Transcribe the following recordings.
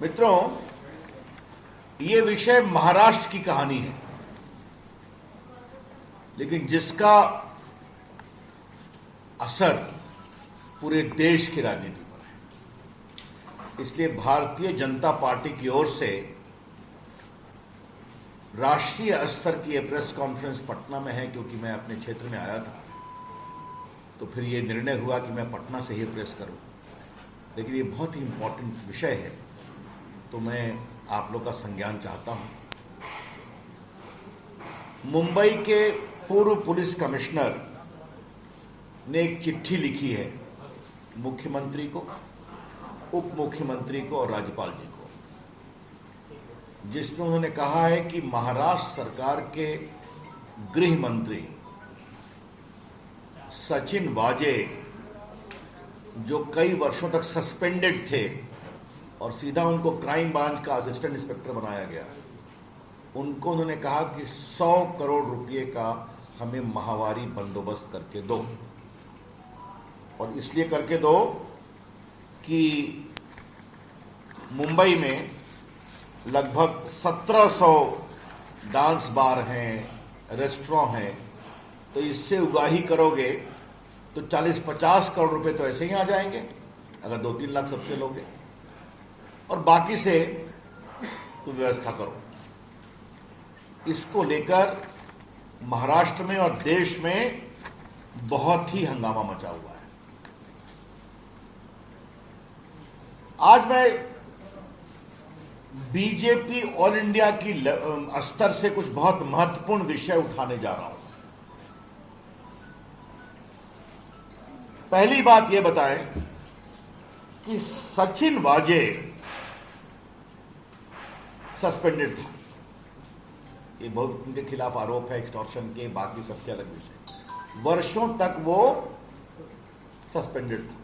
मित्रों, ये विषय महाराष्ट्र की कहानी है, लेकिन जिसका असर पूरे देश की राजनीति पर है। इसलिए भारतीय जनता पार्टी की ओर से राष्ट्रीय स्तर की यह प्रेस कॉन्फ्रेंस पटना में है, क्योंकि मैं अपने क्षेत्र में आया था, तो फिर ये निर्णय हुआ कि मैं पटना से ही प्रेस करूं। लेकिन ये बहुत ही इंपॉर्टेंट विषय है, तो मैं आप लोग का संज्ञान चाहता हूं। मुंबई के पूर्व पुलिस कमिश्नर ने एक चिट्ठी लिखी है मुख्यमंत्री को, उप मुख्यमंत्री को और राज्यपाल जी को, जिसमें उन्होंने कहा है कि महाराष्ट्र सरकार के गृह मंत्री सचिन वाजे, जो कई वर्षों तक सस्पेंडेड थे और सीधा उनको क्राइम ब्रांच का असिस्टेंट इंस्पेक्टर बनाया गया, उनको उन्होंने कहा कि 100 करोड़ रुपए का हमें माहवारी बंदोबस्त करके दो। और इसलिए करके दो कि मुंबई में लगभग 1700 डांस बार हैं, रेस्टोरेंट हैं, तो इससे उगाही करोगे तो 40-50 करोड़ रुपए तो ऐसे ही आ जाएंगे अगर 2-3 लाख सबसे लोगे, और बाकी से तो व्यवस्था करो। इसको लेकर महाराष्ट्र में और देश में बहुत ही हंगामा मचा हुआ है। आज मैं बीजेपी ऑल इंडिया की स्तर से कुछ बहुत महत्वपूर्ण विषय उठाने जा रहा हूं। पहली बात यह बताएं कि सचिन वाजे सस्पेंडेड था। ये बहुत उनके खिलाफ आरोप है एक्सटॉर्शन के, बाकी सबसे अलग विषय। वर्षों तक वो सस्पेंडेड था।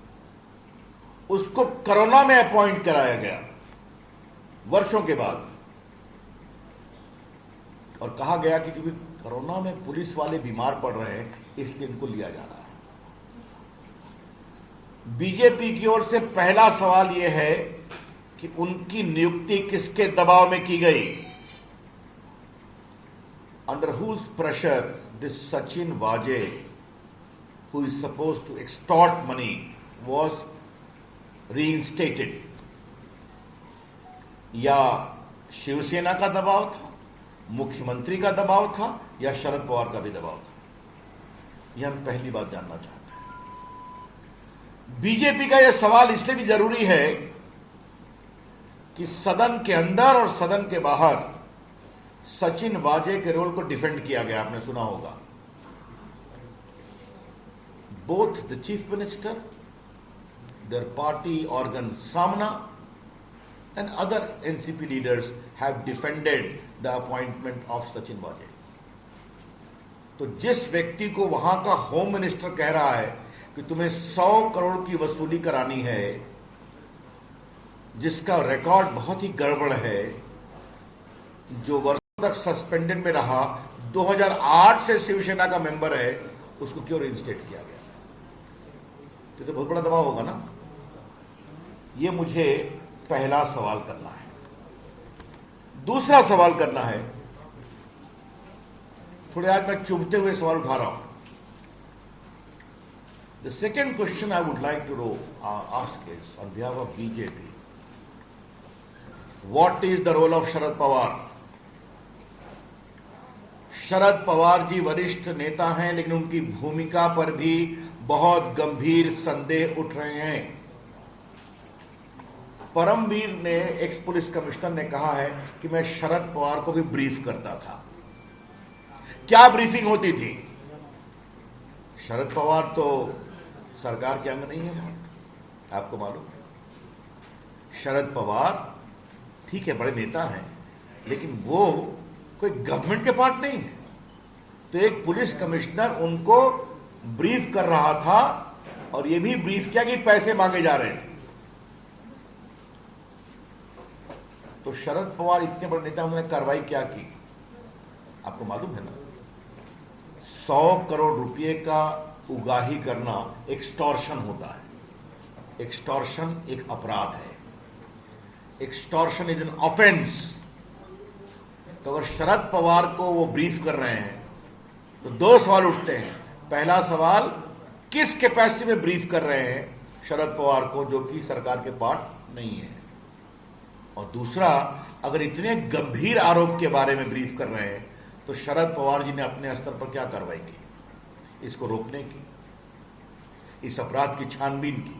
उसको कोरोना में अपॉइंट कराया गया वर्षों के बाद, और कहा गया कि क्योंकि कोरोना में पुलिस वाले बीमार पड़ रहे हैं इसलिए इनको लिया जा रहा है। बीजेपी की ओर से पहला सवाल यह है कि उनकी नियुक्ति किसके दबाव में की गई? Under whose pressure this Sachin Vaze, who is supposed to extort money, was reinstated? या शिवसेना का दबाव था, मुख्यमंत्री का दबाव था, या शरद पवार का भी दबाव था? यह हम पहली बात जानना चाहते हैं। बीजेपी का यह सवाल इसलिए भी जरूरी है कि सदन के अंदर और सदन के बाहर सचिन वाजे के रोल को डिफेंड किया गया। आपने सुना होगा, both the chief minister, their party organ Samna and other NCP leaders have defended the appointment of Sachin Waje. तो जिस व्यक्ति को वहां का होम मिनिस्टर कह रहा है कि तुम्हें 100 करोड़ की वसूली करानी है, जिसका रिकॉर्ड बहुत ही गड़बड़ है, जो वर्षों तक सस्पेंडेड में रहा, 2008 से शिवसेना का मेंबर है, उसको क्यों रिइंस्टेट किया गया? तो बहुत बड़ा दबाव होगा ना। ये मुझे पहला सवाल करना है। दूसरा सवाल करना है, थोड़े आज मैं चुभते हुए सवाल उठा रहा हूं। The second question I would like to ask is on behalf of BJP, what is the role of Sharad Pawar? Sharad Pawar ji वरिष्ठ नेता हैं, लेकिन उनकी भूमिका पर भी बहुत गंभीर संदेह उठ रहे हैं। परमवीर ने, एक्स पुलिस कमिश्नर ने कहा है कि मैं शरद पवार को भी ब्रीफ करता था। क्या ब्रीफिंग होती थी? शरद पवार तो सरकार के अंग नहीं है, आपको मालूम है। शरद पवार ठीक है, बड़े नेता हैं, लेकिन वो कोई गवर्नमेंट के पार्ट नहीं है। तो एक पुलिस कमिश्नर उनको ब्रीफ कर रहा था, और यह भी ब्रीफ किया कि पैसे मांगे जा रहे थे। तो शरद पवार इतने बड़े नेता, उन्होंने कार्रवाई क्या की? आपको मालूम है ना, 100 करोड़ रुपए का उगाही करना एक्सटॉर्शन होता है। एक्सटॉर्शन एक अपराध है। एक्सटॉर्शन इज एन ऑफेंस, तो अगर शरद पवार को वो ब्रीफ कर रहे हैं तो दो सवाल उठते हैं। पहला सवाल, किस कैपेसिटी में ब्रीफ कर रहे हैं शरद पवार को, जो कि सरकार के पार्ट नहीं है। और दूसरा, अगर इतने गंभीर आरोप के बारे में ब्रीफ कर रहे हैं तो शरद पवार जी ने अपने स्तर पर क्या कार्रवाई की इसको रोकने की, इस अपराध की छानबीन की।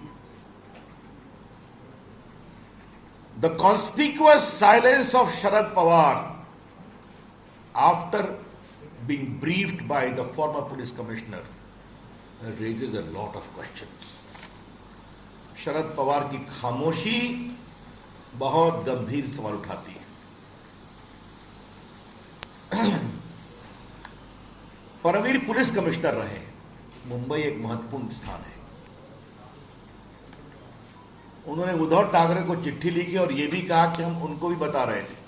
The conspicuous silence of Sharad Pawar after being briefed by the former police commissioner raises a lot of questions. Sharad Pawar की खामोशी बहुत गंभीर सवाल उठाती है। परमवीर पुलिस कमिश्नर रहे। मुंबई एक महत्वपूर्ण स्थान है। उन्होंने उद्धव ठाकरे को चिट्ठी लिखी और यह भी कहा कि हम उनको भी बता रहे थे।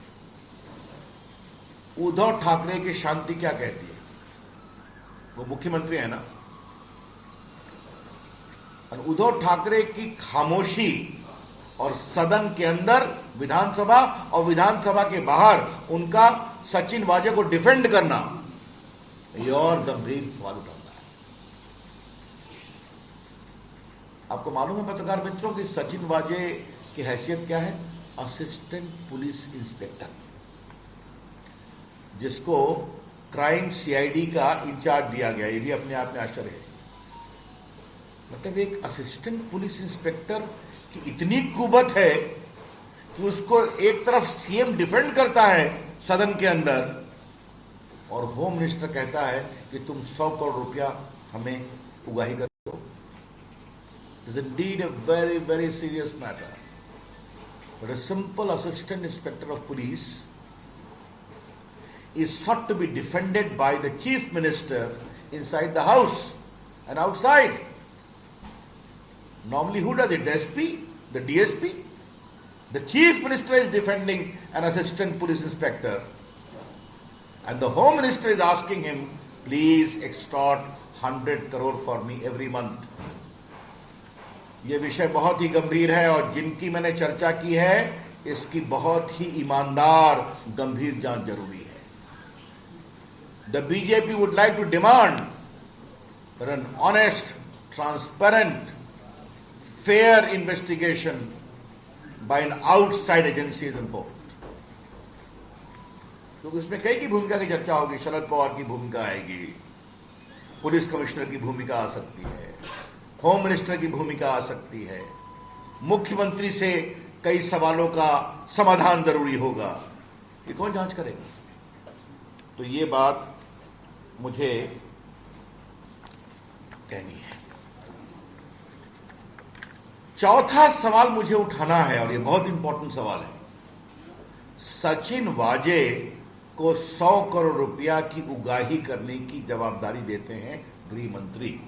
उद्धव ठाकरे की शांति क्या कहती है? वो मुख्यमंत्री है ना। और उद्धव ठाकरे की खामोशी और सदन के अंदर विधानसभा और विधानसभा के बाहर उनका सचिन वाजे को डिफेंड करना, ये और गंभीर सवाल उठाता है। आपको मालूम है पत्रकार मित्रों कि सचिन वाजे की हैसियत क्या है? असिस्टेंट पुलिस इंस्पेक्टर, जिसको क्राइम सीआईडी का इंचार्ज दिया गया। ये भी अपने आप में आश्चर्य है। मतलब एक असिस्टेंट पुलिस इंस्पेक्टर की इतनी कुबत है कि उसको एक तरफ सीएम डिफेंड करता है सदन के अंदर, और होम मिनिस्टर कहता है कि तुम 100 करोड़ रुपया हमें उगाही कर दो। It is indeed a very very serious matter. But a simple assistant inspector of police is sought to be defended by the chief minister inside the house and outside. Normally who does it? The SP? The DSP? The chief minister is defending an assistant police inspector and the home minister is asking him, please extort 100 crore for me every month. ये विषय बहुत ही गंभीर है और जिनकी मैंने चर्चा की है इसकी बहुत ही ईमानदार गंभीर जांच जरूरी है। The BJP would like to demand that an honest, transparent, fair investigation by an outside agency is important. क्योंकि इसमें कई की भूमिका की चर्चा होगी। शरद पवार की भूमिका आएगी, पुलिस कमिश्नर की भूमिका आ सकती है, होम मिनिस्टर की भूमिका आ सकती है, मुख्यमंत्री से कई सवालों का समाधान जरूरी होगा। ये कौन जांच करेगा? तो ये बात मुझे कहनी है। चौथा सवाल मुझे उठाना है और ये बहुत इंपॉर्टेंट सवाल है। सचिन वाजे को 100 करोड़ रुपया की उगाही करने की जवाबदारी देते हैं गृह मंत्री।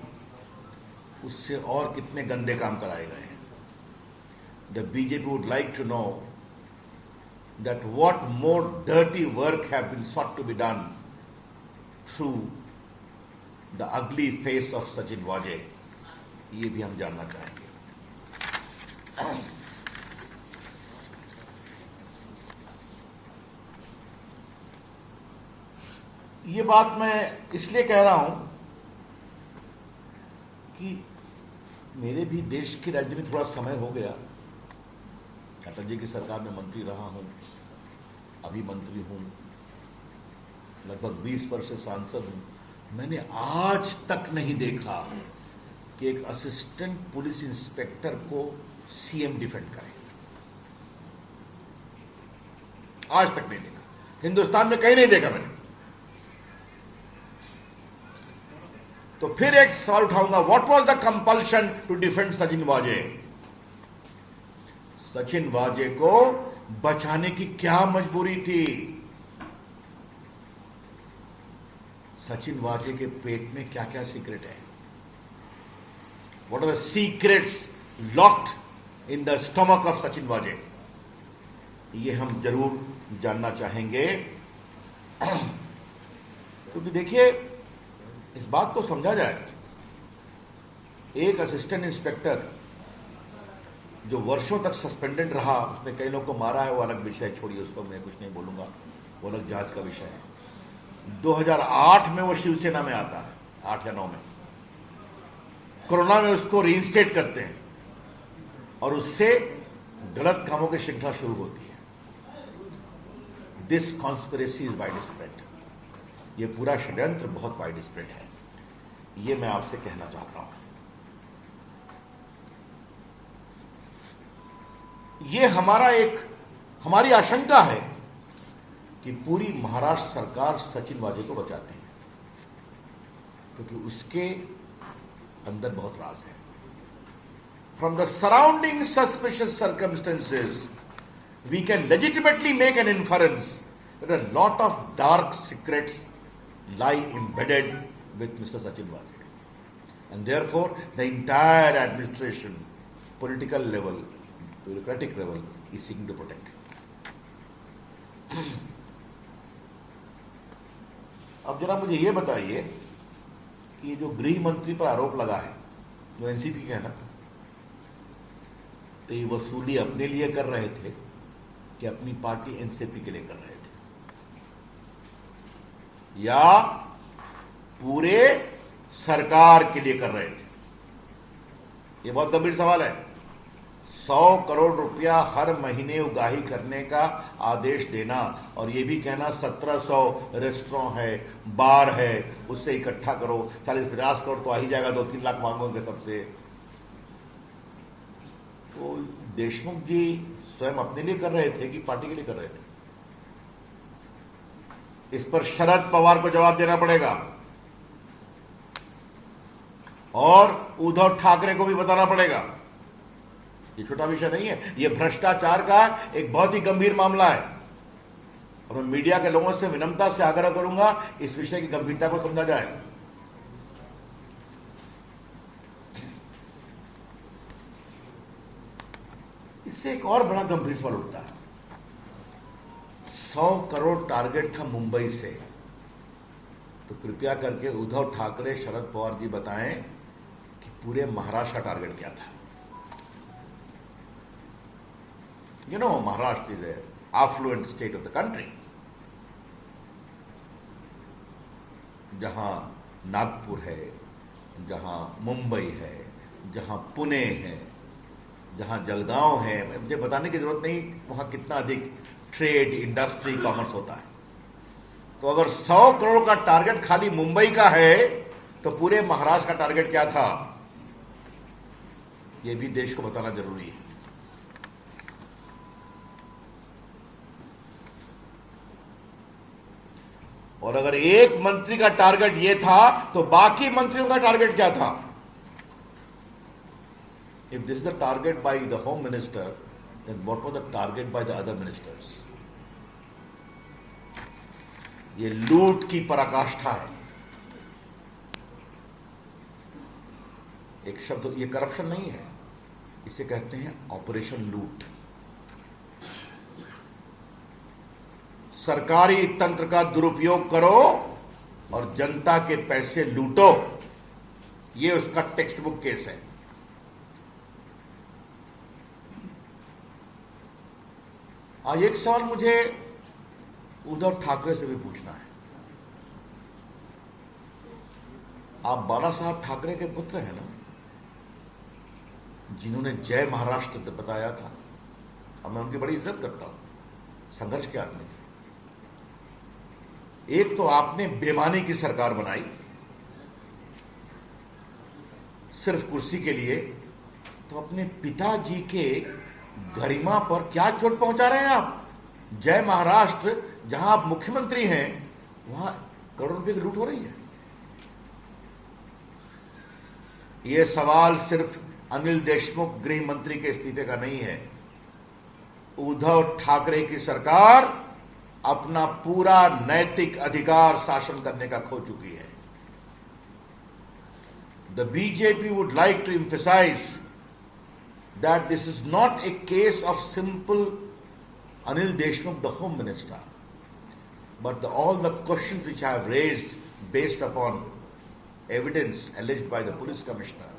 उससे और कितने गंदे काम कराए गए हैं? The BJP would like to know that what more dirty work have been sought to be done through the ugly face of Sachin Waje. ये भी हम जानना चाहेंगे। ये बात मैं इसलिए कह रहा हूं कि मेरे भी देश की राजनीति में थोड़ा समय हो गया। अटल जी की सरकार में मंत्री रहा हूं, अभी मंत्री हूं, लगभग 20 वर्ष से सांसद हूं। मैंने आज तक नहीं देखा कि एक असिस्टेंट पुलिस इंस्पेक्टर को सीएम डिफेंड करे। आज तक नहीं देखा, हिंदुस्तान में कहीं नहीं देखा मैंने। तो फिर एक सवाल उठाऊंगा, what was the compulsion to defend Sachin Vaze? Sachin वाजे को बचाने की क्या मजबूरी थी? सचिन वाजे के पेट में क्या क्या सीक्रेट है? What are the secrets locked in the stomach of Sachin Vaze? ये हम जरूर जानना चाहेंगे। क्योंकि देखिए, इस बात को समझा जाए, एक असिस्टेंट इंस्पेक्टर जो वर्षों तक सस्पेंडेड रहा, उसने कई लोगों को मारा है, वो अलग विषय, छोड़िए, उस पर मैं कुछ नहीं बोलूंगा, वो अलग जांच का विषय है। 2008 में वो शिवसेना में आता है, 8 या 9 में। कोरोना में उसको रीइंस्टेट करते हैं और उससे गलत कामों की श्रृंखला शुरू होती है। This conspiracy is wide spread. ये पूरा षड्यंत्र बहुत वाइड स्प्रेड है, ये मैं आपसे कहना चाहता हूं। ये हमारी आशंका है कि पूरी महाराष्ट्र सरकार सचिन वाजे को बचाती है, क्योंकि उसके अंदर बहुत राज है। From the surrounding suspicious circumstances, we can legitimately make an inference that a lot of dark secrets lie embedded with Mr. Sachin Waje. And therefore, the entire administration, political level, bureaucratic level, is seeking to protect him. अब जरा मुझे ये बताइए कि ये जो गृह मंत्री पर आरोप लगा है, जो एनसीपी के है ना, तो ये वसूली अपने लिए कर रहे थे कि अपनी पार्टी एनसीपी के लिए कर रहे थे, या पूरे सरकार के लिए कर रहे थे? ये बहुत गंभीर सवाल है। 100 करोड़ रुपया हर महीने उगाही करने का आदेश देना और ये भी कहना 1700 रेस्टोरेंट है, बार है, उससे इकट्ठा करो, 40-50 करोड़ तो आ ही जाएगा, 2-3 लाख मांगोगे सबसे। तो देशमुख जी स्वयं अपने लिए कर रहे थे कि पार्टी के लिए कर रहे थे? इस पर शरद पवार को जवाब देना पड़ेगा और उद्धव ठाकरे को भी बताना पड़ेगा। ये छोटा विषय नहीं है, ये भ्रष्टाचार का एक बहुत ही गंभीर मामला है और मैं मीडिया के लोगों से विनम्रता से आग्रह करूंगा इस विषय की गंभीरता को समझा जाए। इससे एक और बड़ा गंभीर सवाल उठता है। 100 करोड़ टारगेट था मुंबई से, तो कृपया करके उद्धव ठाकरे, शरद पवार जी बताएं कि पूरे महाराष्ट्र का टारगेट क्या था? You know, Maharashtra is an affluent state of the country. जहां नागपुर है, जहां मुंबई है, जहां पुणे है, जहां जलगांव है, मुझे बताने की जरूरत नहीं वहां कितना अधिक ट्रेड, इंडस्ट्री, कॉमर्स होता है। तो अगर 100 करोड़ का टारगेट खाली मुंबई का है तो पूरे महाराष्ट्र का टारगेट क्या था? यह भी देश को बताना जरूरी है। और अगर एक मंत्री का टारगेट यह था तो बाकी मंत्रियों का टारगेट क्या था? If this is the target by the Home Minister, then what was the target by the other ministers? ये लूट की पराकाष्ठा है। एक शब्द, ये करप्शन नहीं है, इसे कहते हैं ऑपरेशन लूट। सरकारी तंत्र का दुरुपयोग करो और जनता के पैसे लूटो, ये उसका टेक्स्ट बुक केस है। आज एक सवाल मुझे उद्धव ठाकरे से भी पूछना है। आप बाला साहब ठाकरे के पुत्र हैं ना, जिन्होंने जय महाराष्ट्र बताया था, और मैं उनकी बड़ी इज्जत करता हूं, संघर्ष के आदमी थे। एक तो आपने बेमानी की सरकार बनाई सिर्फ कुर्सी के लिए, तो अपने पिताजी के गरिमा पर क्या चोट पहुंचा रहे हैं आप? जय महाराष्ट्र, जहां आप मुख्यमंत्री हैं, वहां करोड़ों रुपए की लूट हो रही है। यह सवाल सिर्फ अनिल देशमुख गृह मंत्री के इस्तीफे का नहीं है। उद्धव ठाकरे की सरकार अपना पूरा नैतिक अधिकार शासन करने का खो चुकी है। The BJP would like to emphasize that this is not a case of simple Anil Deshmukh, the Home Minister, but all the questions which I have raised based upon evidence alleged by the Police Commissioner.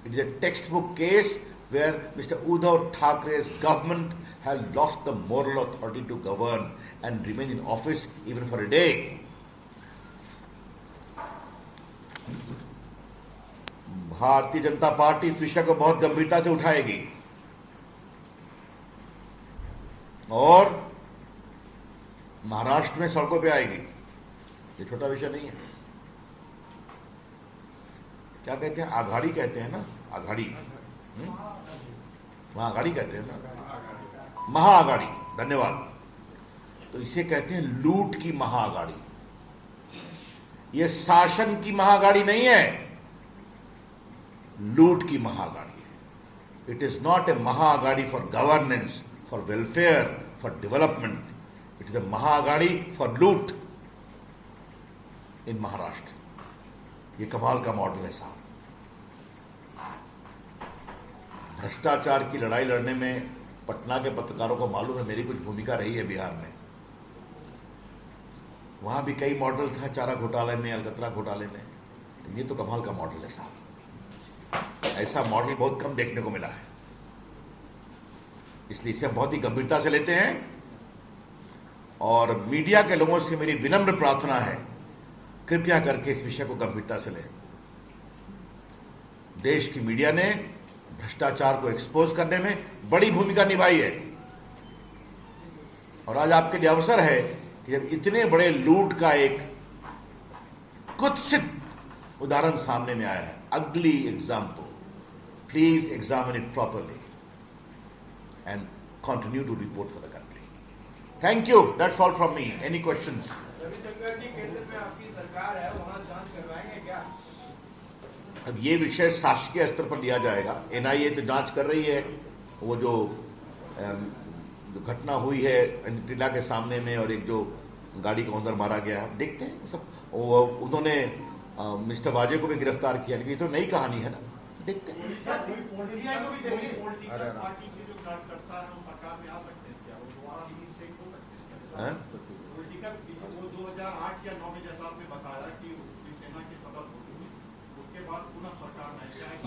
It is a textbook case where Mr. Uddhav Thackeray's government has lost the moral authority to govern and remain in office even for a day. Bharatiya Janata party इस विषय को बहुत गंभीरता से उठाएगी और महाराष्ट्र में सड़कों पे आएगी। ये छोटा विषय नहीं है। क्या कहते हैं, आघाड़ी कहते हैं ना, आघाड़ी, महाआघाड़ी कहते हैं ना, महाआघाड़ी, धन्यवाद। तो इसे कहते हैं लूट की महाआघाड़ी। ये शासन की महाआघाड़ी नहीं है, लूट की महाआघाड़ी है। It is not a Maha Aghadi for governance, for welfare, for development. It is a Maha Aghadi for लूट इन महाराष्ट्र। ये कमाल का मॉडल है साहब। भ्रष्टाचार की लड़ाई लड़ने में पटना के पत्रकारों को मालूम है मेरी कुछ भूमिका रही है बिहार में। वहां भी कई मॉडल था, चारा घोटाले में, अलकतरा घोटाले में। ये तो कमाल का मॉडल है साहब। ऐसा मॉडल बहुत कम देखने को मिला है, इसलिए इसे हम बहुत ही गंभीरता से लेते हैं। और मीडिया के लोगों से मेरी विनम्र प्रार्थना है, कृपया करके इस विषय को गंभीरता से लें। देश की मीडिया ने भ्रष्टाचार को एक्सपोज करने में बड़ी भूमिका निभाई है और आज आपके लिए अवसर है कि जब इतने बड़े लूट का एक कुत्सित उदाहरण सामने में आया है, अगली example, please examine it properly and continue to report for the country. Thank you, that's all from me. Any questions? Ravishankar ji, केंद्र में आपकी सरकार है, वहां जांच करवाएंगे क्या? अब ये विषय शासकीय स्तर पर लिया जाएगा। एनआईए तो जांच कर रही है। वो जो घटना हुई है टिला के सामने में और एक जो गाड़ी को अंदर मारा गया है, देखते हैं सब। उन्होंने मिस्टर वाजे को भी गिरफ्तार किया, लेकिन ये तो नई कहानी है ना, देखते हैं।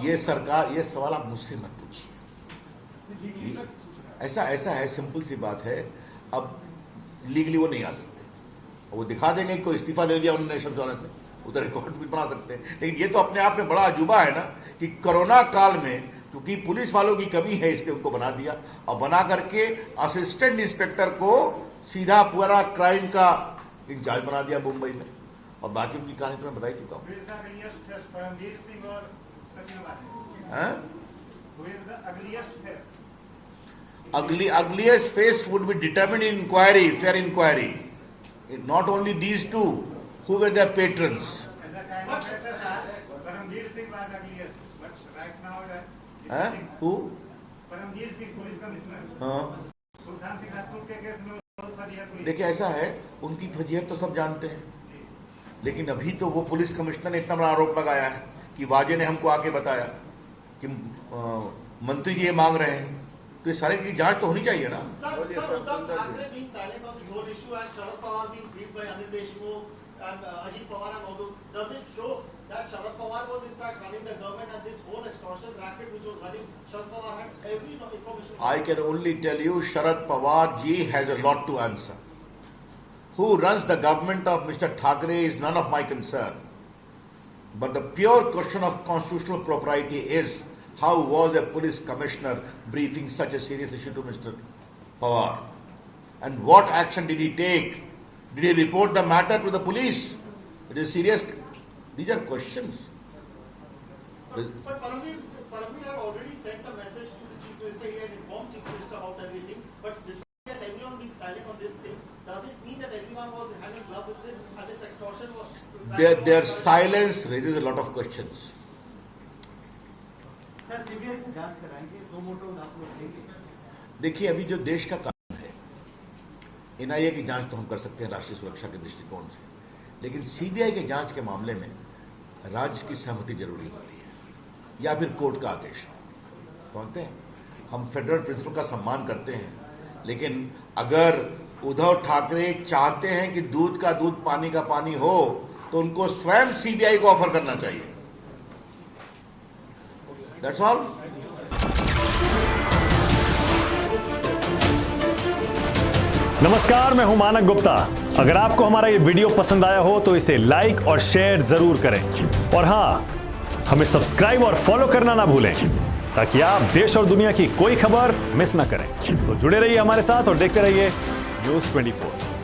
ये सरकार, ये सवाल आप मुझसे मत पूछिए। ऐसा है, सिंपल सी बात है। अब लीगली वो नहीं आ सकते, वो दिखा देंगे कोई इस्तीफा दे दिया उन्होंने समझाने से, उधर रिकॉर्ड भी बना सकते हैं। लेकिन ये तो अपने आप में बड़ा अजूबा है ना कि कोरोना काल में क्योंकि पुलिस वालों की कमी है इसलिए उनको बना दिया और बना करके असिस्टेंट इंस्पेक्टर को सीधा पूरा क्राइम का इंचार्ज बना दिया मुंबई में। और बाकी उनकी कहानी तो मैं बता ही चुका हूं। Ugliest face would be determined in inquiry, fair inquiry. Not only these two, who were their patrons? Who? Paramjit Singh, police commissioner. Sultan Singh Rajput के केस में बहुत फजीहत हुई। देखिए ऐसा है, उनकी फजीहत तो सब जानते हैं, लेकिन अभी तो वो पुलिस कमिश्नर ने इतना बड़ा आरोप लगाया है कि वाजे ने हमको आके बताया कि मंत्री जी ये मांग रहे हैं, तो ये सारे की जांच तो होनी चाहिए ना। I can only tell you Sharad Pawar ji has a lot to answer. Who runs the government of Mr. Thackeray is none of my concern. But the pure question of constitutional propriety is, how was a police commissioner briefing such a serious issue to Mr. Pawar? And what action did he take? Did he report the matter to the police? It is serious. These are questions. But Paramveer had already sent a message to the Chief Minister. He had informed Chief Minister about everything. But despite everyone being silent on this thing, does it mean that everyone was hand in glove with this and this extortion was... Their silence raises a lot of questions. Sir, CBI से जांच कराएंगे, दो मोटो आप लोग देंगे? देखिए, अभी जो देश का कानून है, एनआईए की जांच तो हम कर सकते हैं राष्ट्रीय सुरक्षा के दृष्टिकोण से, लेकिन सीबीआई के जांच के मामले में राज्य की सहमति जरूरी होती है या फिर कोर्ट का आदेश। समझते हैं, हम फेडरल प्रिंसिपल का सम्मान करते हैं, लेकिन अगर उद्धव ठाकरे चाहते हैं कि दूध का दूध पानी का पानी हो तो उनको स्वयं सीबीआई को ऑफर करना चाहिए। That's all. नमस्कार, मैं हूं मानक गुप्ता। अगर आपको हमारा ये वीडियो पसंद आया हो तो इसे लाइक और शेयर जरूर करें और हां, हमें सब्सक्राइब और फॉलो करना ना भूलें ताकि आप देश और दुनिया की कोई खबर मिस ना करें। तो जुड़े रहिए हमारे साथ और देखते रहिए न्यूज़ 24।